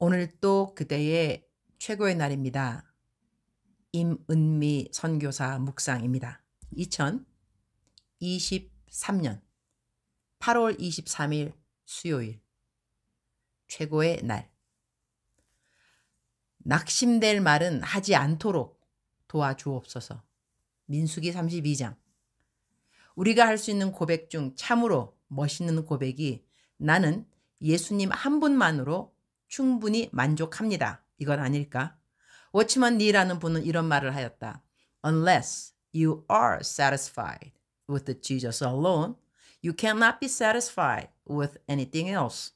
오늘 또 그대의 최고의 날입니다. 임은미 선교사 묵상입니다. 2023년 8월 23일 수요일 최고의 날. 낙심될 말은 하지 않도록 도와주옵소서. 민수기 32장. 우리가 할 수 있는 고백 중 참으로 멋있는 고백이 나는 예수님 한 분만으로 충분히 만족합니다. 이건 아닐까? 워치먼 니라는 분은 이런 말을 하였다. Unless you are satisfied with Jesus alone, you cannot be satisfied with anything else.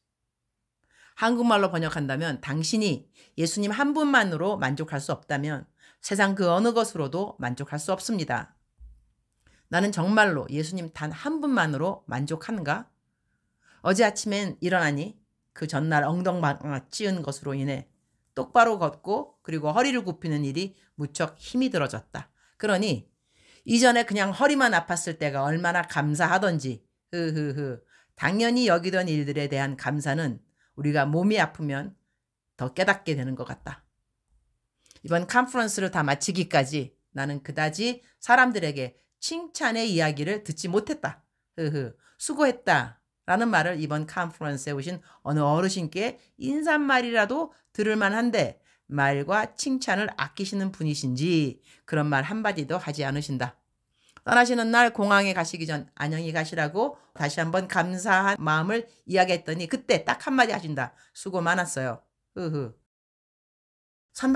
한국말로 번역한다면 당신이 예수님 한 분만으로 만족할 수 없다면 세상 그 어느 것으로도 만족할 수 없습니다. 나는 정말로 예수님 단 한 분만으로 만족한가? 어제 아침엔 일어나니 그 전날 엉덩방아 찌은 것으로 인해 똑바로 걷고 그리고 허리를 굽히는 일이 무척 힘이 들어졌다. 그러니 이전에 그냥 허리만 아팠을 때가 얼마나 감사하던지 당연히 여기던 일들에 대한 감사는 우리가 몸이 아프면 더 깨닫게 되는 것 같다. 이번 컨퍼런스를 다 마치기까지 나는 그다지 사람들에게 칭찬의 이야기를 듣지 못했다. 수고했다. 라는 말을 이번 컨퍼런스에 오신 어느 어르신께 인사말이라도 들을 만한데 말과 칭찬을 아끼시는 분이신지 그런 말 한마디도 하지 않으신다. 떠나시는 날 공항에 가시기 전 안녕히 가시라고 다시 한번 감사한 마음을 이야기했더니 그때 딱 한마디 하신다. 수고 많았어요. 3박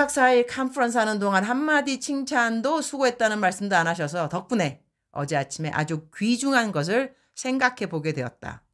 4일 컨퍼런스 하는 동안 한마디 칭찬도 수고했다는 말씀도 안 하셔서 덕분에 어제 아침에 아주 귀중한 것을 생각해 보게 되었다.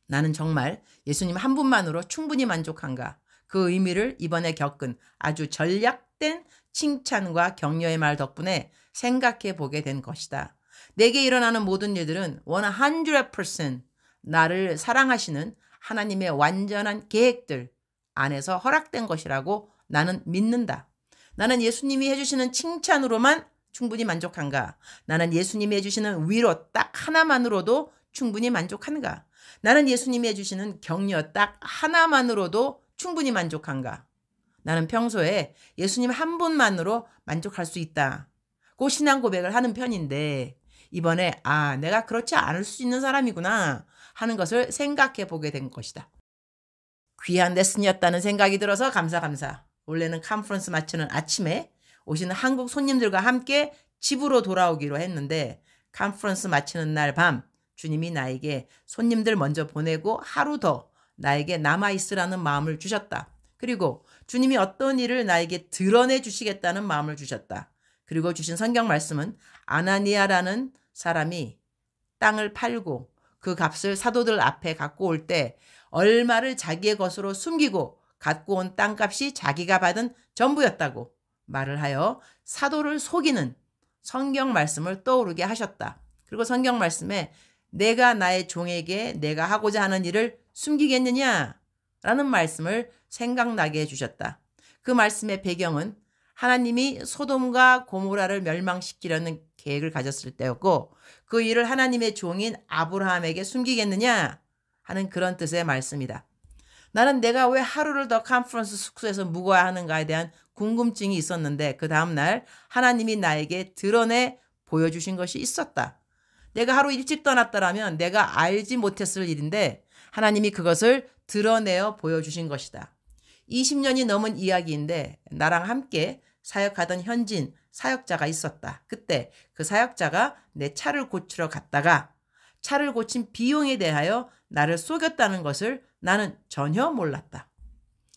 나는 정말 예수님 한 분만으로 충분히 만족한가? 그 의미를 이번에 겪은 아주 전략된 칭찬과 격려의 말 덕분에 생각해 보게 된 것이다. 내게 일어나는 모든 일들은 100% 나를 사랑하시는 하나님의 완전한 계획들 안에서 허락된 것이라고 나는 믿는다. 나는 예수님이 해주시는 칭찬으로만 충분히 만족한가? 나는 예수님이 해주시는 위로 딱 하나만으로도 충분히 만족한가? 나는 예수님이 해주시는 격려 딱 하나만으로도 충분히 만족한가? 나는 평소에 예수님 한 분만으로 만족할 수 있다. 그 신앙 고백을 하는 편인데 이번에 내가 그렇지 않을 수 있는 사람이구나 하는 것을 생각해 보게 된 것이다. 귀한 레슨이었다는 생각이 들어서 감사. 원래는 컨퍼런스 마치는 아침에 오시는 한국 손님들과 함께 집으로 돌아오기로 했는데 컨퍼런스 마치는 날 밤 주님이 나에게 손님들 먼저 보내고 하루 더 나에게 남아있으라는 마음을 주셨다. 그리고 주님이 어떤 일을 나에게 드러내 주시겠다는 마음을 주셨다. 그리고 주신 성경 말씀은 아나니아라는 사람이 땅을 팔고 그 값을 사도들 앞에 갖고 올 때 얼마를 자기의 것으로 숨기고 갖고 온 땅값이 자기가 받은 전부였다고 말을 하여 사도를 속이는 성경 말씀을 떠오르게 하셨다. 그리고 성경 말씀에 내가 나의 종에게 내가 하고자 하는 일을 숨기겠느냐? 라는 말씀을 생각나게 해주셨다. 그 말씀의 배경은 하나님이 소돔과 고모라를 멸망시키려는 계획을 가졌을 때였고 그 일을 하나님의 종인 아브라함에게 숨기겠느냐? 하는 그런 뜻의 말씀이다. 나는 내가 왜 하루를 더 컨퍼런스 숙소에서 묵어야 하는가에 대한 궁금증이 있었는데 그 다음날 하나님이 나에게 드러내 보여주신 것이 있었다. 내가 하루 일찍 떠났더라면 내가 알지 못했을 일인데 하나님이 그것을 드러내어 보여주신 것이다. 20년이 넘은 이야기인데 나랑 함께 사역하던 현진 사역자가 있었다. 그때 그 사역자가 내 차를 고치러 갔다가 차를 고친 비용에 대하여 나를 속였다는 것을 나는 전혀 몰랐다.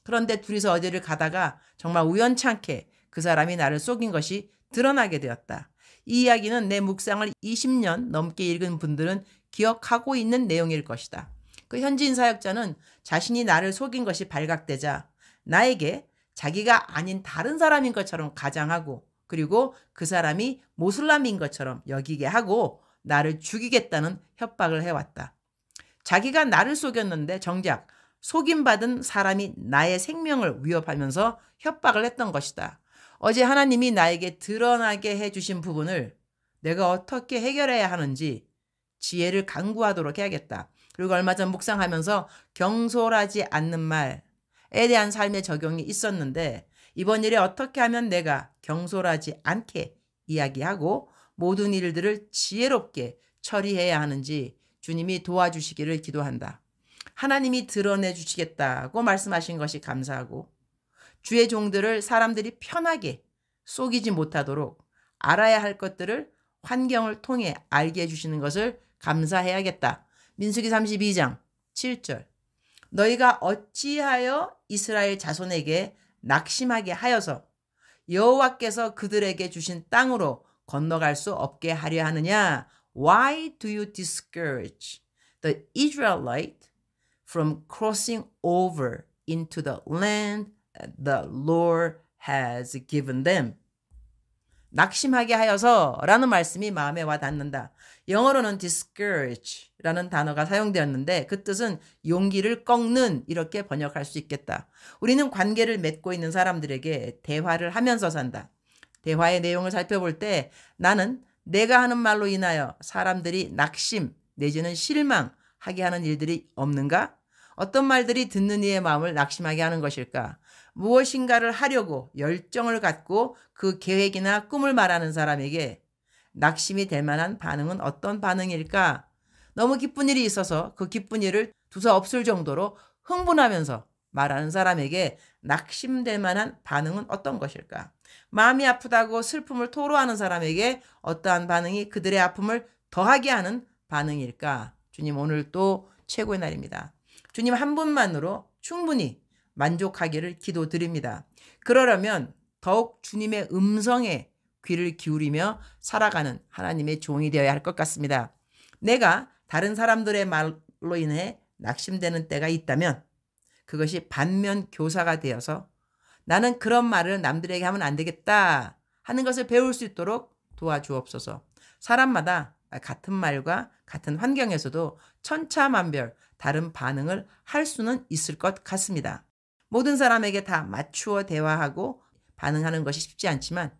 그런데 둘이서 어디를 가다가 정말 우연찮게 그 사람이 나를 속인 것이 드러나게 되었다. 이 이야기는 내 묵상을 20년 넘게 읽은 분들은 기억하고 있는 내용일 것이다. 그 현지인 사역자는 자신이 나를 속인 것이 발각되자 나에게 자기가 아닌 다른 사람인 것처럼 가장하고 그리고 그 사람이 모슬람인 것처럼 여기게 하고 나를 죽이겠다는 협박을 해왔다. 자기가 나를 속였는데 정작 속임받은 사람이 나의 생명을 위협하면서 협박을 했던 것이다. 어제 하나님이 나에게 드러나게 해주신 부분을 내가 어떻게 해결해야 하는지 지혜를 간구하도록 해야겠다. 그리고 얼마 전 묵상하면서 경솔하지 않는 말, 대한 삶의 적용이 있었는데 이번 일에 어떻게 하면 내가 경솔하지 않게 이야기하고 모든 일들을 지혜롭게 처리해야 하는지 주님이 도와주시기를 기도한다. 하나님이 드러내 주시겠다고 말씀하신 것이 감사하고 주의 종들을 사람들이 편하게 속이지 못하도록 알아야 할 것들을 환경을 통해 알게 해주시는 것을 감사해야겠다. 민수기 32장 7절. 너희가 어찌하여 이스라엘 자손에게 낙심하게 하여서 여호와께서 그들에게 주신 땅으로 건너갈 수 없게 하려 하느냐? Why do you discourage the Israelite from crossing over into the land the Lord has given them? 낙심하게 하여서 라는 말씀이 마음에 와 닿는다. 영어로는 discourage 라는 단어가 사용되었는데 그 뜻은 용기를 꺾는 이렇게 번역할 수 있겠다. 우리는 관계를 맺고 있는 사람들에게 대화를 하면서 산다. 대화의 내용을 살펴볼 때 나는 내가 하는 말로 인하여 사람들이 낙심 내지는 실망하게 하는 일들이 없는가? 어떤 말들이 듣는 이의 마음을 낙심하게 하는 것일까? 무엇인가를 하려고 열정을 갖고 그 계획이나 꿈을 말하는 사람에게 낙심이 될 만한 반응은 어떤 반응일까? 너무 기쁜 일이 있어서 그 기쁜 일을 두서없을 정도로 흥분하면서 말하는 사람에게 낙심될 만한 반응은 어떤 것일까? 마음이 아프다고 슬픔을 토로하는 사람에게 어떠한 반응이 그들의 아픔을 더하게 하는 반응일까? 주님, 오늘 또 최고의 날입니다. 주님 한 분만으로 충분히 만족하기를 기도드립니다. 그러려면 더욱 주님의 음성에 귀를 기울이며 살아가는 하나님의 종이 되어야 할 것 같습니다. 내가 다른 사람들의 말로 인해 낙심되는 때가 있다면 그것이 반면 교사가 되어서 나는 그런 말을 남들에게 하면 안 되겠다 하는 것을 배울 수 있도록 도와주옵소서. 사람마다 같은 말과 같은 환경에서도 천차만별 다른 반응을 할 수는 있을 것 같습니다. 모든 사람에게 다 맞추어 대화하고 반응하는 것이 쉽지 않지만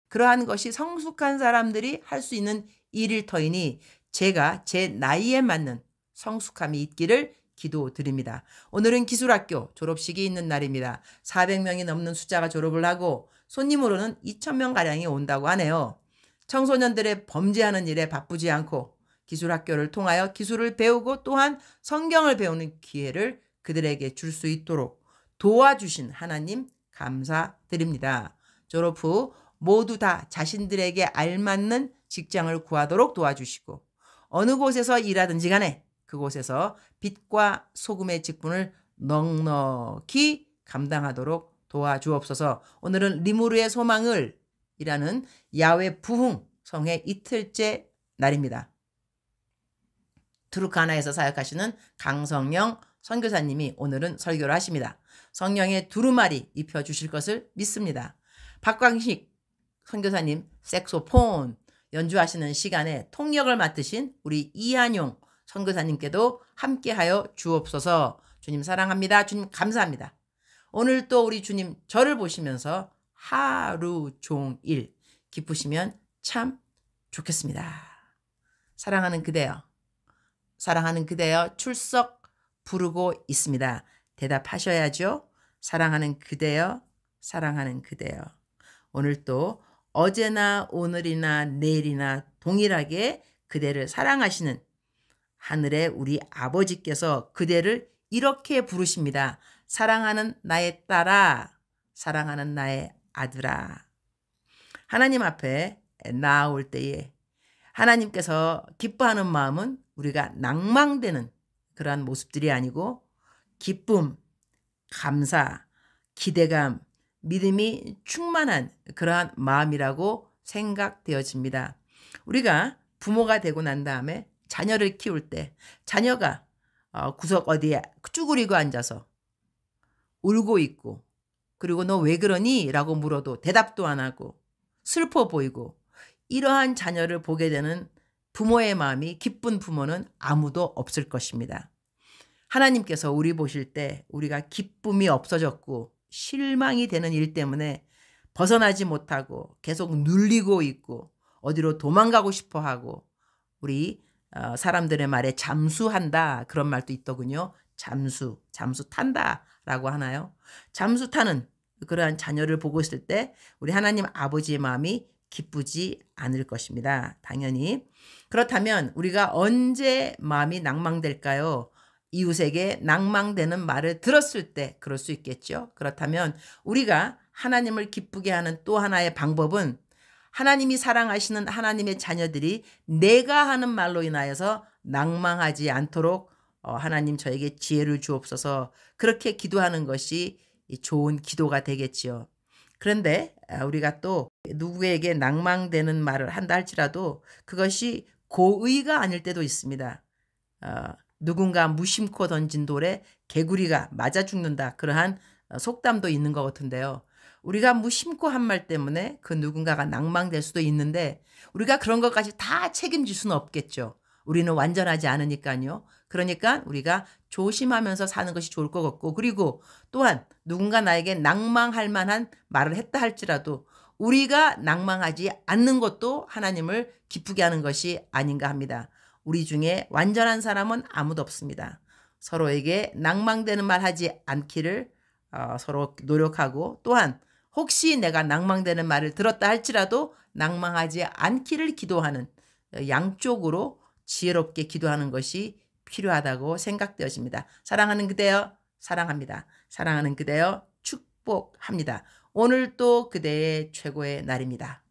그러한 것이 성숙한 사람들이 할 수 있는 일일 터이니 제가 제 나이에 맞는 성숙함이 있기를 기도드립니다. 오늘은 기술학교 졸업식이 있는 날입니다. 400명이 넘는 숫자가 졸업을 하고 손님으로는 2,000명가량이 온다고 하네요. 청소년들의 범죄하는 일에 바쁘지 않고 기술학교를 통하여 기술을 배우고 또한 성경을 배우는 기회를 그들에게 줄 수 있도록 도와주신 하나님 감사드립니다. 졸업 후 모두 다 자신들에게 알맞는 직장을 구하도록 도와주시고 어느 곳에서 일하든지 간에 그곳에서 빛과 소금의 직분을 넉넉히 감당하도록 도와주옵소서. 오늘은 리무르의 소망을 이라는 야외 부흥 성회 이틀째 날입니다. 투르카나에서 사역하시는 강성영 선교사님이 오늘은 설교를 하십니다. 성령의 두루마리 입혀주실 것을 믿습니다. 박광식 선교사님 색소폰 연주하시는 시간에 통역을 맡으신 우리 이한용 선교사님께도 함께하여 주옵소서. 주님 사랑합니다. 주님 감사합니다. 오늘 또 우리 주님 저를 보시면서 하루 종일 기쁘시면 참 좋겠습니다. 사랑하는 그대여, 사랑하는 그대여 출석 부르고 있습니다. 대답하셔야죠. 사랑하는 그대여, 사랑하는 그대여. 오늘 또 어제나 오늘이나 내일이나 동일하게 그대를 사랑하시는 하늘의 우리 아버지께서 그대를 이렇게 부르십니다. 사랑하는 나의 딸아, 사랑하는 나의 아들아. 하나님 앞에 나아올 때에 하나님께서 기뻐하는 마음은 우리가 낭망되는 그러한 모습들이 아니고 기쁨, 감사, 기대감, 믿음이 충만한 그러한 마음이라고 생각되어집니다. 우리가 부모가 되고 난 다음에 자녀를 키울 때 자녀가 구석 어디에 쭈그리고 앉아서 울고 있고 그리고 너 왜 그러니? 라고 물어도 대답도 안 하고 슬퍼 보이고 이러한 자녀를 보게 되는 부모의 마음이 기쁜 부모는 아무도 없을 것입니다. 하나님께서 우리 보실 때 우리가 기쁨이 없어졌고 실망이 되는 일 때문에 벗어나지 못하고 계속 눌리고 있고 어디로 도망가고 싶어하고 우리 사람들의 말에 잠수한다 그런 말도 있더군요. 잠수 탄다라고 하나요? 잠수 타는 그러한 자녀를 보고 있을 때 우리 하나님 아버지의 마음이 기쁘지 않을 것입니다. 당연히. 그렇다면 우리가 언제 마음이 낭망될까요? 이웃에게 낭망되는 말을 들었을 때 그럴 수 있겠죠. 그렇다면 우리가 하나님을 기쁘게 하는 또 하나의 방법은 하나님이 사랑하시는 하나님의 자녀들이 내가 하는 말로 인하여서 낭망하지 않도록 하나님 저에게 지혜를 주옵소서, 그렇게 기도하는 것이 좋은 기도가 되겠지요. 그런데 우리가 또 누구에게 낭망되는 말을 한다 할지라도 그것이 고의가 아닐 때도 있습니다. 누군가 무심코 던진 돌에 개구리가 맞아 죽는다, 그러한 속담도 있는 것 같은데요. 우리가 무심코 한 말 때문에 그 누군가가 낭망될 수도 있는데 우리가 그런 것까지 다 책임질 수는 없겠죠. 우리는 완전하지 않으니까요. 그러니까 우리가 조심하면서 사는 것이 좋을 것 같고, 그리고 또한 누군가 나에게 낭망할 만한 말을 했다 할지라도 우리가 낭망하지 않는 것도 하나님을 기쁘게 하는 것이 아닌가 합니다. 우리 중에 완전한 사람은 아무도 없습니다. 서로에게 낭망되는 말 하지 않기를 서로 노력하고, 또한 혹시 내가 낭망되는 말을 들었다 할지라도 낭망하지 않기를 기도하는, 양쪽으로 지혜롭게 기도하는 것이 필요하다고 생각되어집니다. 사랑하는 그대여 사랑합니다. 사랑하는 그대여 축복합니다. 오늘 또 그대의 최고의 날입니다.